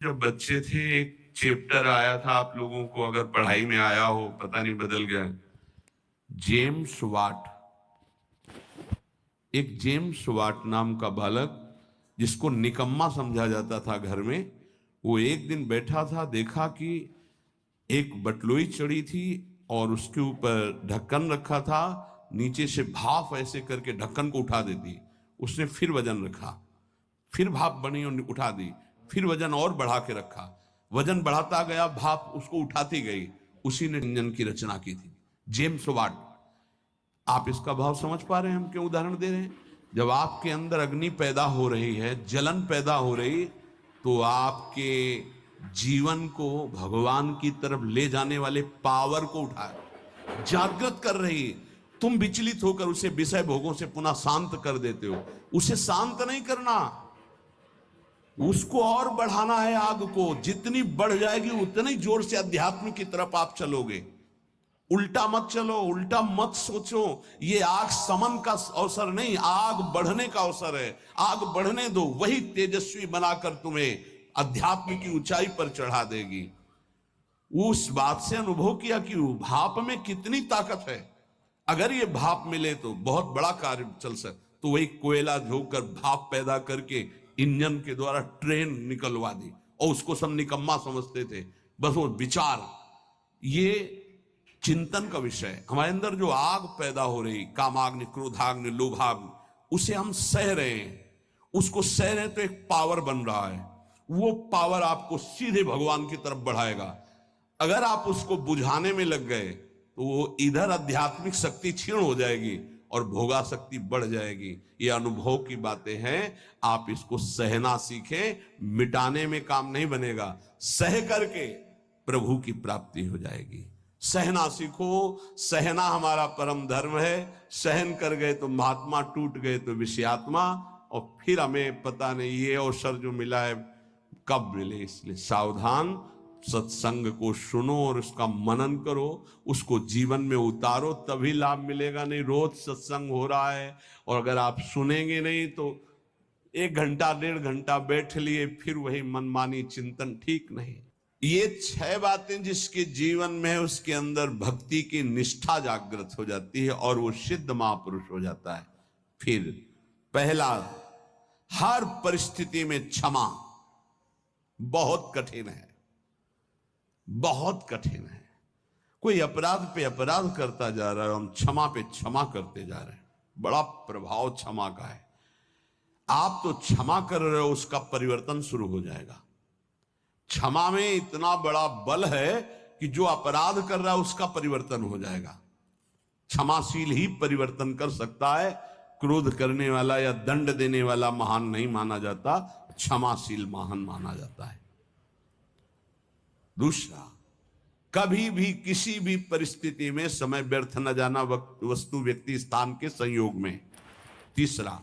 जब बच्चे थे एक चैप्टर आया था, आप लोगों को अगर पढ़ाई में आया हो, पता नहीं बदल गया। जेम्स वाट, एक जेम्स वाट नाम का बालक जिसको निकम्मा समझा जाता था घर में, वो एक दिन बैठा था, देखा कि एक बटलोई चढ़ी थी और उसके ऊपर ढक्कन रखा था, नीचे से भाप ऐसे करके ढक्कन को उठा देती। उसने फिर वजन रखा, फिर भाप बनी और उठा दी, फिर वजन और बढ़ा के रखा, वजन बढ़ाता गया, भाप उसको उठाती गई। उसी ने इंजन की रचना की थी, जेम्स वाट। आप इसका भाव समझ पा रहे हैं हम क्यों उदाहरण दे रहे हैं? जब आपके अंदर अग्नि पैदा हो रही है, जलन पैदा हो रही, तो आपके जीवन को भगवान की तरफ ले जाने वाले पावर को उठाए, जागृत कर रही। तुम विचलित होकर उसे विषय भोगों से पुनः शांत कर देते हो। उसे शांत नहीं करना, उसको और बढ़ाना है। आग को जितनी बढ़ जाएगी उतनी जोर से अध्यात्म की तरफ आप चलोगे। उल्टा मत चलो, उल्टा मत सोचो। ये आग समन का अवसर नहीं, आग बढ़ने का अवसर है। आग बढ़ने दो, वही तेजस्वी बनाकर तुम्हें अध्यात्म की ऊंचाई पर चढ़ा देगी। उस बात से अनुभव किया कि भाप में कितनी ताकत है। अगर ये भाप मिले तो बहुत बड़ा कार्य चल सकता। तो वही कोयला झोंककर भाप पैदा करके इंजन के द्वारा ट्रेन निकलवा दी, और उसको सब निकम्मा समझते थे। बस वो विचार, ये चिंतन का विषय। हमारे अंदर जो आग पैदा हो रही, कामाग्नि, क्रोधाग्नि, लोभाग्नि, उसे हम सह रहे हैं। उसको सह रहे हैं तो एक पावर बन रहा है। वो पावर आपको सीधे भगवान की तरफ बढ़ाएगा। अगर आप उसको बुझाने में लग गए तो वो इधर आध्यात्मिक शक्ति क्षीण हो जाएगी और भोगा शक्ति बढ़ जाएगी। ये अनुभव की बातें हैं। आप इसको सहना सीखें, मिटाने में काम नहीं बनेगा। सह करके प्रभु की प्राप्ति हो जाएगी। सहना सीखो, सहना हमारा परम धर्म है। सहन कर गए तो महात्मा, टूट गए तो विषयात्मा, और फिर हमें पता नहीं ये अवसर जो मिला है कब मिले। इसलिए सावधान, सत्संग को सुनो और उसका मनन करो, उसको जीवन में उतारो, तभी लाभ मिलेगा। नहीं रोज सत्संग हो रहा है और अगर आप सुनेंगे नहीं तो 1 घंटा 1.5 घंटा बैठ लिए, फिर वही मनमानी चिंतन, ठीक नहीं। ये 6 बातें जिसके जीवन में है, उसके अंदर भक्ति की निष्ठा जागृत हो जाती है और वो सिद्ध महापुरुष हो जाता है। फिर पहला, हर परिस्थिति में क्षमा। बहुत कठिन है, बहुत कठिन है। कोई अपराध पे अपराध करता जा रहा है, हम क्षमा पे क्षमा करते जा रहे हैं। बड़ा प्रभाव क्षमा का है। आप तो क्षमा कर रहे हो, उसका परिवर्तन शुरू हो जाएगा। क्षमा में इतना बड़ा बल है कि जो अपराध कर रहा है उसका परिवर्तन हो जाएगा। क्षमाशील ही परिवर्तन कर सकता है। क्रोध करने वाला या दंड देने वाला महान नहीं माना जाता, क्षमाशील महान माना जाता है। दूसरा, कभी भी किसी भी परिस्थिति में समय व्यर्थ न जाना, वस्तु, व्यक्ति, स्थान के संयोग में। तीसरा,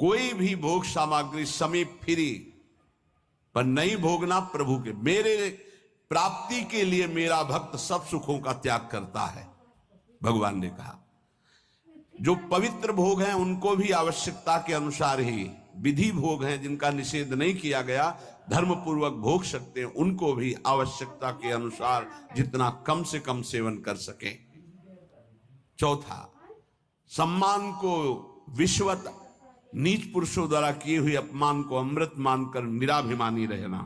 कोई भी भोग सामग्री समीप फिरी पर नहीं भोगना प्रभु के। मेरे प्राप्ति के लिए मेरा भक्त सब सुखों का त्याग करता है, भगवान ने कहा। जो पवित्र भोग हैं उनको भी आवश्यकता के अनुसार ही, विधि भोग हैं जिनका निषेध नहीं किया गया, धर्म पूर्वक भोग सकते हैं, उनको भी आवश्यकता के अनुसार जितना कम से कम सेवन कर सके। चौथा, सम्मान को विश्वत, नीच पुरुषों द्वारा किए हुए अपमान को अमृत मानकर निराभिमानी रहना।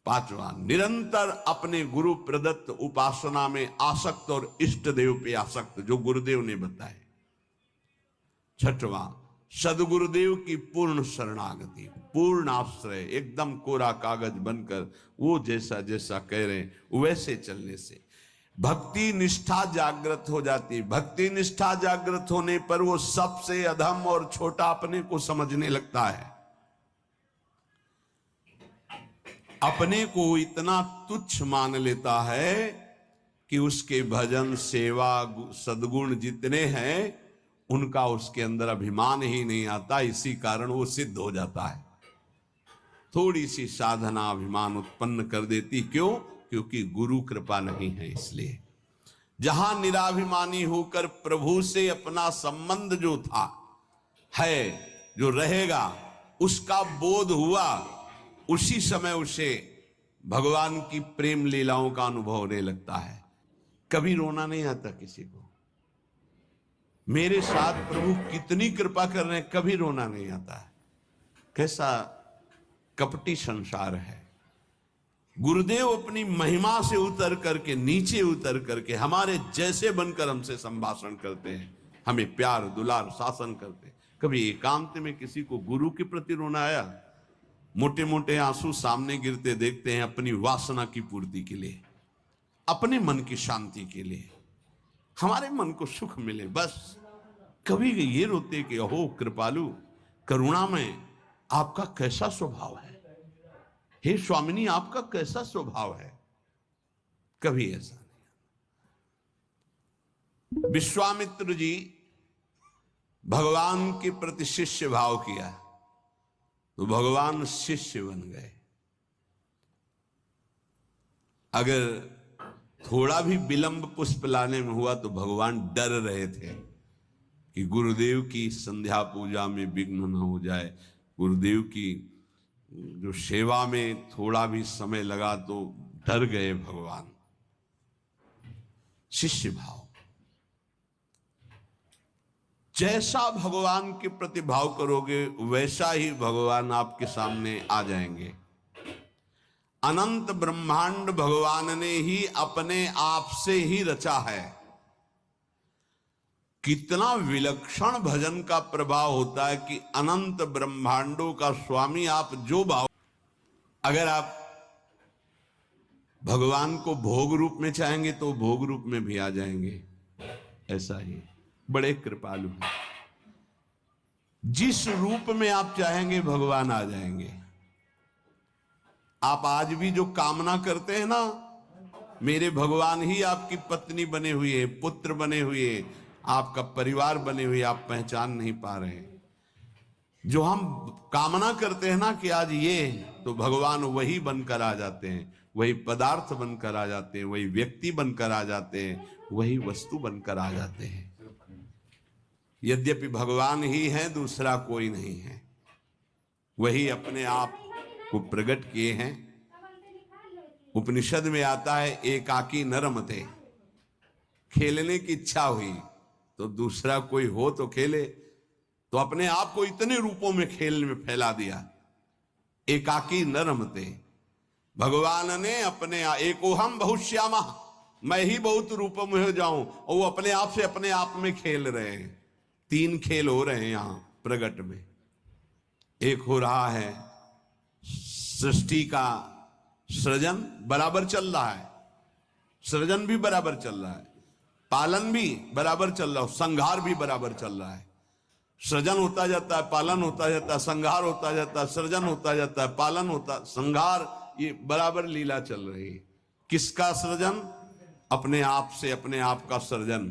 पांचवा, निरंतर अपने गुरु प्रदत्त उपासना में आसक्त और इष्ट देव पे आसक्त, जो गुरुदेव ने बताए। छठवां, सदगुरुदेव की पूर्ण शरणागति, पूर्ण आश्रय, एकदम कोरा कागज बनकर वो जैसा जैसा कह रहे हैं वैसे चलने से भक्ति निष्ठा जागृत हो जाती है। भक्ति निष्ठा जागृत होने पर वो सबसे अधम और छोटा अपने को समझने लगता है। अपने को इतना तुच्छ मान लेता है कि उसके भजन, सेवा, सद्गुण जितने हैं उनका उसके अंदर अभिमान ही नहीं आता। इसी कारण वो सिद्ध हो जाता है। थोड़ी सी साधना अभिमान उत्पन्न कर देती। क्यों? क्योंकि गुरु कृपा नहीं है। इसलिए जहां निराभिमानी होकर प्रभु से अपना संबंध जो था है, जो रहेगा, उसका बोध हुआ, उसी समय उसे भगवान की प्रेम लीलाओं का अनुभव होने लगता है। कभी रोना नहीं आता किसी को। मेरे साथ प्रभु कितनी कृपा कर रहे हैं, कभी रोना नहीं आता है। कैसा कपटी संसार है। गुरुदेव अपनी महिमा से उतर करके, नीचे उतर करके हमारे जैसे बनकर हमसे संभाषण करते हैं, हमें प्यार दुलार शासन करते हैं। कभी एकांत में किसी को गुरु के प्रति रोना आया? मोटे मोटे आंसू सामने गिरते देखते हैं अपनी वासना की पूर्ति के लिए, अपने मन की शांति के लिए, हमारे मन को सुख मिले, बस। कभी ये रोते कि अहो कृपालु करुणा में आपका कैसा स्वभाव है, हे स्वामिनी आपका कैसा स्वभाव है? कभी ऐसा नहीं। विश्वामित्र जी भगवान के प्रति शिष्य भाव किया तो भगवान शिष्य बन गए। अगर थोड़ा भी विलंब पुष्प लाने में हुआ तो भगवान डर रहे थे कि गुरुदेव की संध्या पूजा में विघ्न न हो जाए, गुरुदेव की जो सेवा में थोड़ा भी समय लगा तो डर गए भगवान। शिष्य भाव, जैसा भगवान के प्रति भाव करोगे वैसा ही भगवान आपके सामने आ जाएंगे। अनंत ब्रह्मांड भगवान ने ही अपने आप से ही रचा है। कितना विलक्षण भजन का प्रभाव होता है कि अनंत ब्रह्मांडों का स्वामी आप जो भाव, अगर आप भगवान को भोग रूप में चाहेंगे तो भोग रूप में भी आ जाएंगे। ऐसा ही बड़े कृपालु हैं। जिस रूप में आप चाहेंगे भगवान आ जाएंगे। आप आज भी जो कामना करते हैं ना, मेरे भगवान ही आपकी पत्नी बने हुए हैं, पुत्र बने हुए, आपका परिवार बने हुए, आप पहचान नहीं पा रहे हैं। जो हम कामना करते हैं ना कि आज ये, तो भगवान वही बनकर आ जाते हैं, वही पदार्थ बनकर आ जाते हैं, वही व्यक्ति बनकर आ जाते हैं, वही वस्तु बनकर आ जाते हैं। यद्यपि भगवान ही है, दूसरा कोई नहीं है। वही अपने आप को प्रकट किए हैं। उपनिषद में आता है एकाकी न रमते। खेलने की इच्छा हुई तो दूसरा कोई हो तो खेले, तो अपने आप को इतने रूपों में खेल में फैला दिया। एकाकी न रमते। भगवान ने अपने एकोहम बहुश्यामा, मैं ही बहुत रूपों में हो जाऊं, और वो अपने आप से अपने आप में खेल रहे हैं। 3 खेल हो रहे हैं यहां प्रगट में। एक हो रहा है सृष्टि का सृजन बराबर चल रहा है, सृजन भी बराबर चल रहा है, पालन भी बराबर चल रहा है, संहार भी बराबर चल रहा है। सृजन होता जाता है, पालन होता जाता है, संहार होता जाता है, सृजन होता जाता है, पालन होता, संहार, ये बराबर लीला चल रही है। किसका सृजन? अपने आप से अपने आप का सृजन।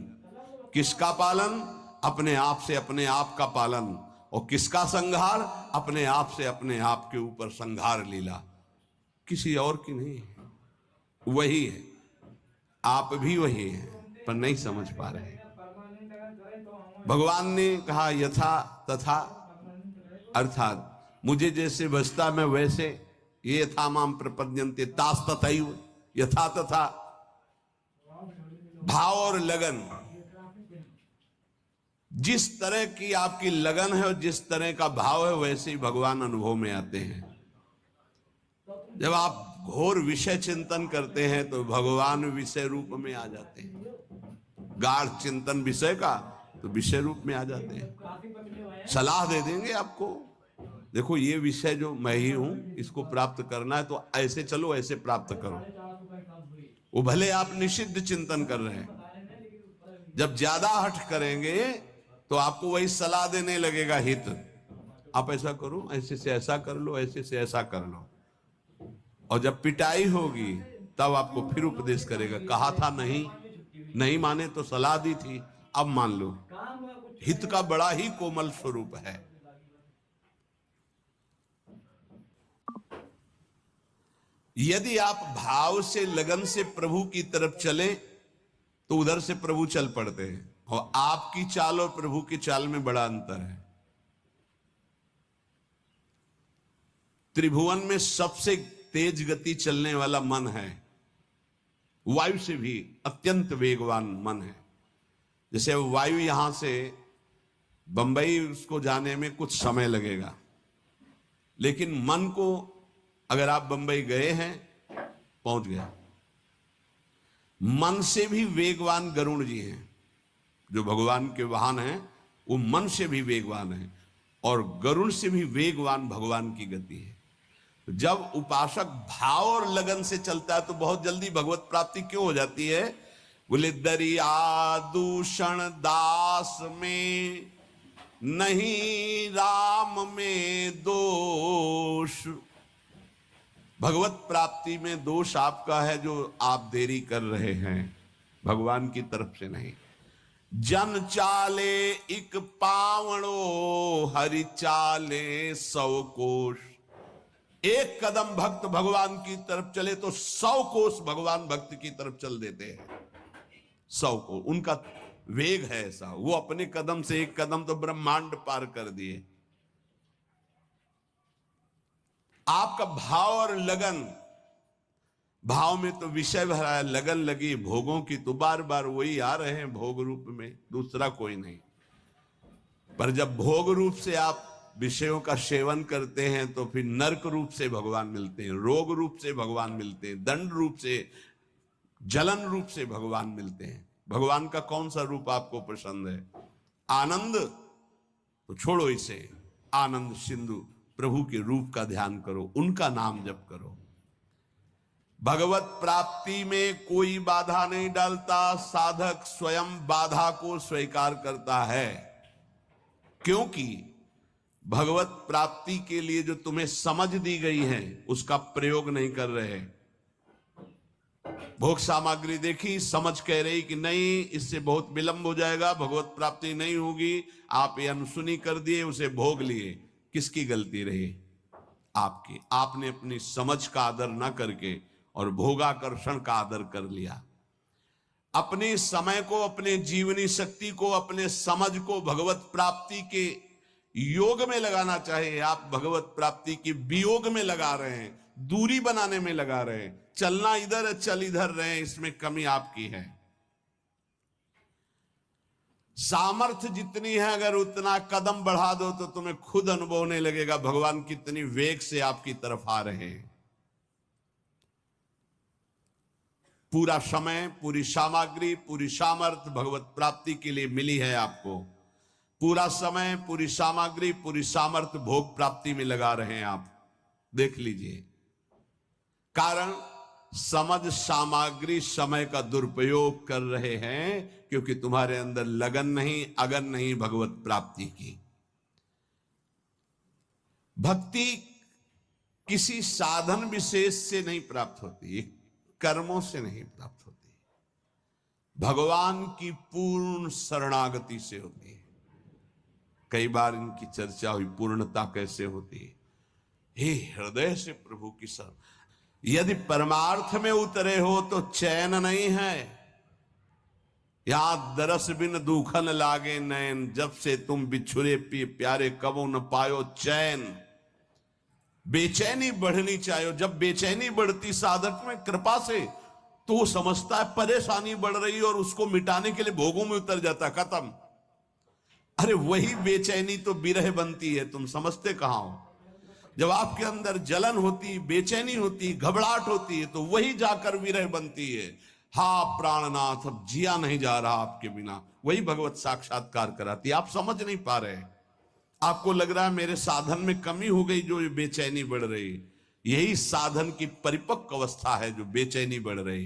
किसका पालन? अपने आप से अपने आप का पालन। और किसका संहार? अपने आप से अपने आप के ऊपर संहार लीला। किसी और की नहीं है, वही है। आप भी वही हैं, पर नहीं समझ पा रहे। भगवान ने कहा यथा तथा, अर्थात मुझे जैसे बसता मैं वैसे, ये यथा माम प्रपद्यन्ते तास तथैव, यथा तथा। भाव और लगन, जिस तरह की आपकी लगन है और जिस तरह का भाव है वैसे ही भगवान अनुभव में आते हैं। जब आप घोर विषय चिंतन करते हैं तो भगवान विषय रूप में आ जाते हैं। गाढ़ चिंतन विषय का तो विषय रूप में आ जाते हैं। सलाह दे देंगे आपको, देखो ये विषय जो मैं ही हूं, इसको प्राप्त करना है तो ऐसे चलो, ऐसे प्राप्त करो। वो भले आप निषिद्ध चिंतन कर रहे हैं, जब ज्यादा हठ करेंगे तो आपको वही सलाह देने लगेगा हित। आप ऐसा करो, ऐसे से ऐसा कर लो, ऐसे से ऐसा कर लो। और जब पिटाई होगी तब आपको फिर उपदेश करेगा, कहा था नहीं, नहीं माने तो सलाह दी थी, अब मान लो। हित का बड़ा ही कोमल स्वरूप है। यदि आप भाव से लगन से प्रभु की तरफ चले तो उधर से प्रभु चल पड़ते हैं, और आपकी चाल और प्रभु की चाल में बड़ा अंतर है। त्रिभुवन में सबसे तेज गति चलने वाला मन है, वायु से भी अत्यंत वेगवान मन है। जैसे वायु यहां से बंबई उसको जाने में कुछ समय लगेगा, लेकिन मन को अगर आप बंबई गए हैं पहुंच गया। मन से भी वेगवान गरुड़ जी हैं, जो भगवान के वाहन हैं, वो मन से भी वेगवान है और गरुड़ से भी वेगवान भगवान की गति है। जब उपासक भाव और लगन से चलता है तो बहुत जल्दी भगवत प्राप्ति क्यों हो जाती है? बोले दरिया दूषण दास में नहीं राम में दोष। भगवत प्राप्ति में दोष आपका है जो आप देरी कर रहे हैं, भगवान की तरफ से नहीं। जन चाले एक पावणो हरि चाले 100 कोश। एक कदम भक्त भगवान की तरफ चले तो 100 कोस भगवान भक्त की तरफ चल देते हैं। 100 को उनका वेग है ऐसा, वो अपने कदम से एक कदम तो ब्रह्मांड पार कर दिए। आपका भाव और लगन, भाव में तो विषय भरा है, लगन लगी भोगों की तो बार बार वही आ रहे हैं भोग रूप में, दूसरा कोई नहीं। पर जब भोग रूप से आप विषयों का सेवन करते हैं तो फिर नरक रूप से भगवान मिलते हैं, रोग रूप से भगवान मिलते हैं, दंड रूप से, जलन रूप से भगवान मिलते हैं। भगवान का कौन सा रूप आपको पसंद है? आनंद तो छोड़ो इसे, आनंद सिंधु प्रभु के रूप का ध्यान करो, उनका नाम जप करो। भगवत प्राप्ति में कोई बाधा नहीं डालता, साधक स्वयं बाधा को स्वीकार करता है। क्योंकि भगवत प्राप्ति के लिए जो तुम्हें समझ दी गई है उसका प्रयोग नहीं कर रहे। भोग सामग्री देखी, समझ कह रही कि नहीं इससे बहुत विलंब हो जाएगा, भगवत प्राप्ति नहीं होगी, आप ये अनसुनी कर दिए, उसे भोग लिए। किसकी गलती रही? आपकी। आपने अपनी समझ का आदर ना करके और भोगाकर्षण का आदर कर लिया। अपने समय को, अपने जीवनी शक्ति को, अपने समझ को भगवत प्राप्ति के योग में लगाना चाहिए। आप भगवत प्राप्ति के वियोग में लगा रहे हैं, दूरी बनाने में लगा रहे हैं। चलना इधर है, चल इधर रहे, इसमें कमी आपकी है। सामर्थ्य जितनी है अगर उतना कदम बढ़ा दो तो तुम्हें खुद अनुभव होने लगेगा भगवान कितनी वेग से आपकी तरफ आ रहे हैं। पूरा समय, पूरी सामग्री, पूरी सामर्थ्य भगवत प्राप्ति के लिए मिली है आपको। पूरा समय, पूरी सामग्री, पूरी सामर्थ्य भोग प्राप्ति में लगा रहे हैं आप। देख लीजिए, कारण समझ सामग्री समय का दुरुपयोग कर रहे हैं क्योंकि तुम्हारे अंदर लगन नहीं, अगन नहीं भगवत प्राप्ति की। भक्ति किसी साधन विशेष से नहीं प्राप्त होती, कर्मों से नहीं प्राप्त होती, भगवान की पूर्ण शरणागति से होती है। कई बार इनकी चर्चा हुई, पूर्णता कैसे होती है? हे हृदय से प्रभु की शरण। यदि परमार्थ में उतरे हो तो चैन नहीं है। यहां दरस बिन दुखन लागे नैन, जब से तुम बिछुरे प्यारे कबो न पायो चैन। बेचैनी बढ़नी चाहिए। जब बेचैनी बढ़ती साधक में कृपा से तो वो समझता है परेशानी बढ़ रही है और उसको मिटाने के लिए भोगों में उतर जाता, खत्म। अरे वही बेचैनी तो विरह बनती है, तुम समझते कहां हो? जब आपके अंदर जलन होती, बेचैनी होती, घबराहट होती है तो वही जाकर विरह बनती है। हा प्राणनाथ, अब जिया नहीं जा रहा आपके बिना, वही भगवत साक्षात्कार कराती है। आप समझ नहीं पा रहे, आपको लग रहा है मेरे साधन में कमी हो गई जो बेचैनी बढ़ रही। यही साधन की परिपक्व अवस्था है जो बेचैनी बढ़ रही।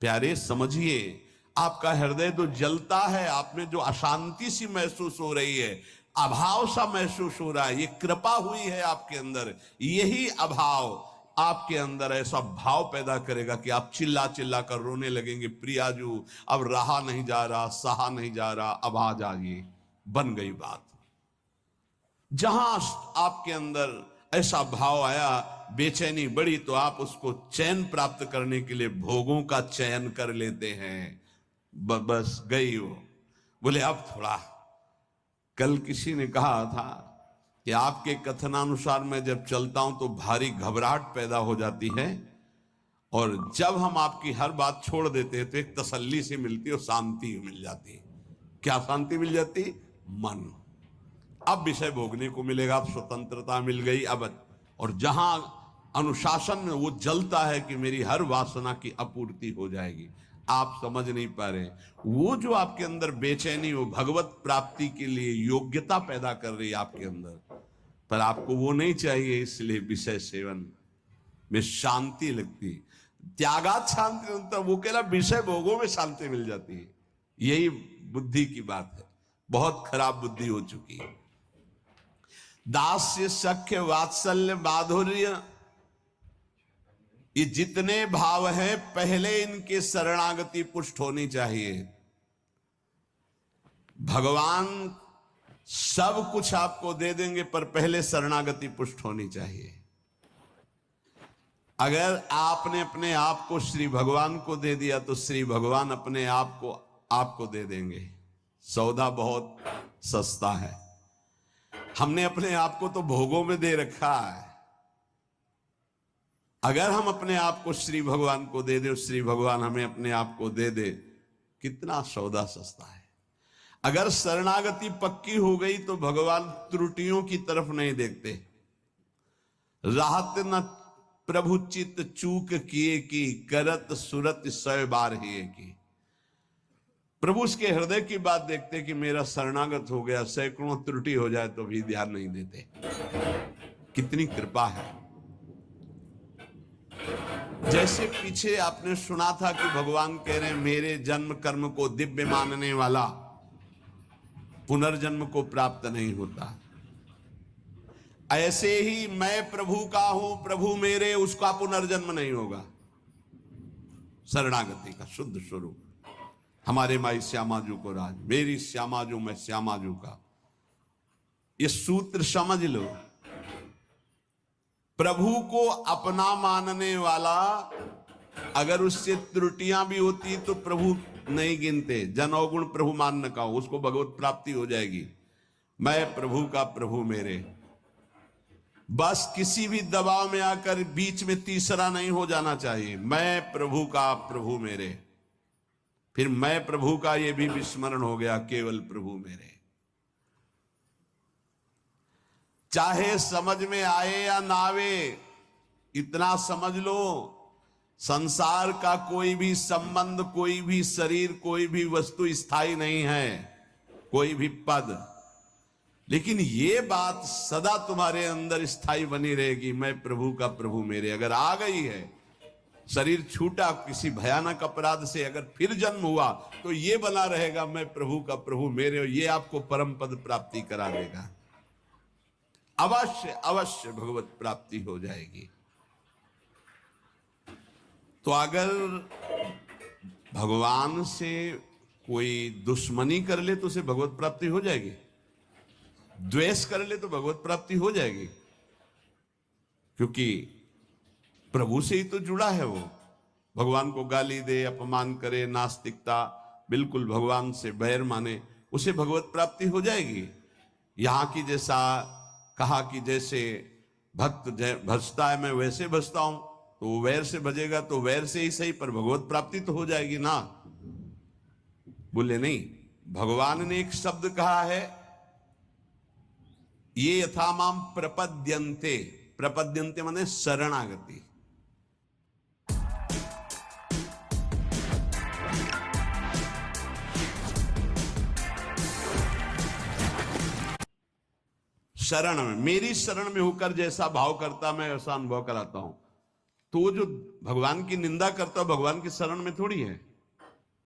प्यारे समझिए, आपका हृदय जो जलता है, आप में जो अशांति सी महसूस हो रही है, अभाव सा महसूस हो रहा है, ये कृपा हुई है आपके अंदर। यही अभाव आपके अंदर ऐसा भाव पैदा करेगा कि आप चिल्ला चिल्ला कर रोने लगेंगे, प्रियाजू अब रहा नहीं जा रहा, सहा नहीं जा रहा, अब आ जाइए। बन गई बात। जहां आपके अंदर ऐसा भाव आया, बेचैनी बढ़ी, तो आप उसको चैन प्राप्त करने के लिए भोगों का चयन कर लेते हैं। बस गई वो। बोले अब थोड़ा। कल किसी ने कहा था कि आपके कथनानुसार मैं जब चलता हूं तो भारी घबराहट पैदा हो जाती है, और जब हम आपकी हर बात छोड़ देते हैं तो एक तसल्ली से मिलती है और शांति मिल जाती है। क्या शांति मिल जाती? मन। अब विषय भोगने को मिलेगा, अब स्वतंत्रता मिल गई। अब और जहां अनुशासन में वो जलता है कि मेरी हर वासना की आपूर्ति हो जाएगी, आप समझ नहीं पा रहे। वो जो आपके अंदर बेचैनी, वो भगवत प्राप्ति के लिए योग्यता पैदा कर रही है आपके अंदर, पर आपको वो नहीं चाहिए, इसलिए विषय सेवन में शांति लगती। त्यागात शांति होता, वो कह रहा विषय भोगों में शांति मिल जाती है। यही बुद्धि की बात है, बहुत खराब बुद्धि हो चुकी है। दास्य, सख्य, वात्सल्य, माधुर्य, ये जितने भाव हैं पहले इनके शरणागति पुष्ट होनी चाहिए। भगवान सब कुछ आपको दे देंगे, पर पहले शरणागति पुष्ट होनी चाहिए। अगर आपने अपने आप को श्री भगवान को दे दिया तो श्री भगवान अपने आप को आपको दे देंगे। सौदा बहुत सस्ता है। हमने अपने आप को तो भोगों में दे रखा है। अगर हम अपने आप को श्री भगवान को दे दे, श्री भगवान हमें अपने आप को दे दे, कितना सौदा सस्ता है। अगर शरणागति पक्की हो गई तो भगवान त्रुटियों की तरफ नहीं देखते। राहत न प्रभु चित चूक किए की, करत सुरत 100 बार ही की। प्रभु उसके हृदय की बात देखते कि मेरा शरणागत हो गया, सैकड़ों त्रुटि हो जाए तो भी ध्यान नहीं देते। कितनी कृपा है। जैसे पीछे आपने सुना था कि भगवान कह रहे हैं मेरे जन्म कर्म को दिव्य मानने वाला पुनर्जन्म को प्राप्त नहीं होता, ऐसे ही मैं प्रभु का हूं, प्रभु मेरे, उसका पुनर्जन्म नहीं होगा। शरणागति का शुद्ध स्वरूप। हमारे माई श्यामाजू को राज, मेरी श्यामाजू मैं श्यामाजू का, ये सूत्र समझ लो। प्रभु को अपना मानने वाला, अगर उससे त्रुटियां भी होती तो प्रभु नहीं गिनते। जन अवगुण प्रभु मान न का, उसको भगवत प्राप्ति हो जाएगी। मैं प्रभु का, प्रभु मेरे। बस किसी भी दबाव में आकर बीच में तीसरा नहीं हो जाना चाहिए। मैं प्रभु का, प्रभु मेरे। फिर मैं प्रभु का, ये भी विस्मरण हो गया, केवल प्रभु मेरे। चाहे समझ में आए या ना आवे, इतना समझ लो, संसार का कोई भी संबंध, कोई भी शरीर, कोई भी वस्तु स्थायी नहीं है, कोई भी पद। लेकिन ये बात सदा तुम्हारे अंदर स्थायी बनी रहेगी, मैं प्रभु का, प्रभु मेरे। अगर आ गई है, शरीर छूटा किसी भयानक अपराध से, अगर फिर जन्म हुआ तो ये बना रहेगा, मैं प्रभु का, प्रभु मेरे। ये आपको परम पद प्राप्ति करा देगा। अवश्य अवश्य भगवत प्राप्ति हो जाएगी। तो अगर भगवान से कोई दुश्मनी कर ले तो उसे भगवत प्राप्ति हो जाएगी। द्वेष कर ले तो भगवत प्राप्ति हो जाएगी, क्योंकि प्रभु से ही तो जुड़ा है वो। भगवान को गाली दे, अपमान करे, नास्तिकता, बिल्कुल भगवान से बैर माने, उसे भगवत प्राप्ति हो जाएगी। यहां की जैसा कहा कि जैसे भक्त भजता है मैं वैसे भजता हूं, तो वो वैर से भजेगा तो वैर से ही सही, पर भगवत प्राप्ति तो हो जाएगी ना। बोले नहीं, भगवान ने एक शब्द कहा है, ये यथा माम प्रपद्यन्ते। प्रपद्यन्ते माने शरणागति। शरण में, मेरी शरण में होकर जैसा भाव करता मैं वैसा अनुभव कराता हूं। तो वो जो भगवान की निंदा करता है भगवान की शरण में थोड़ी है।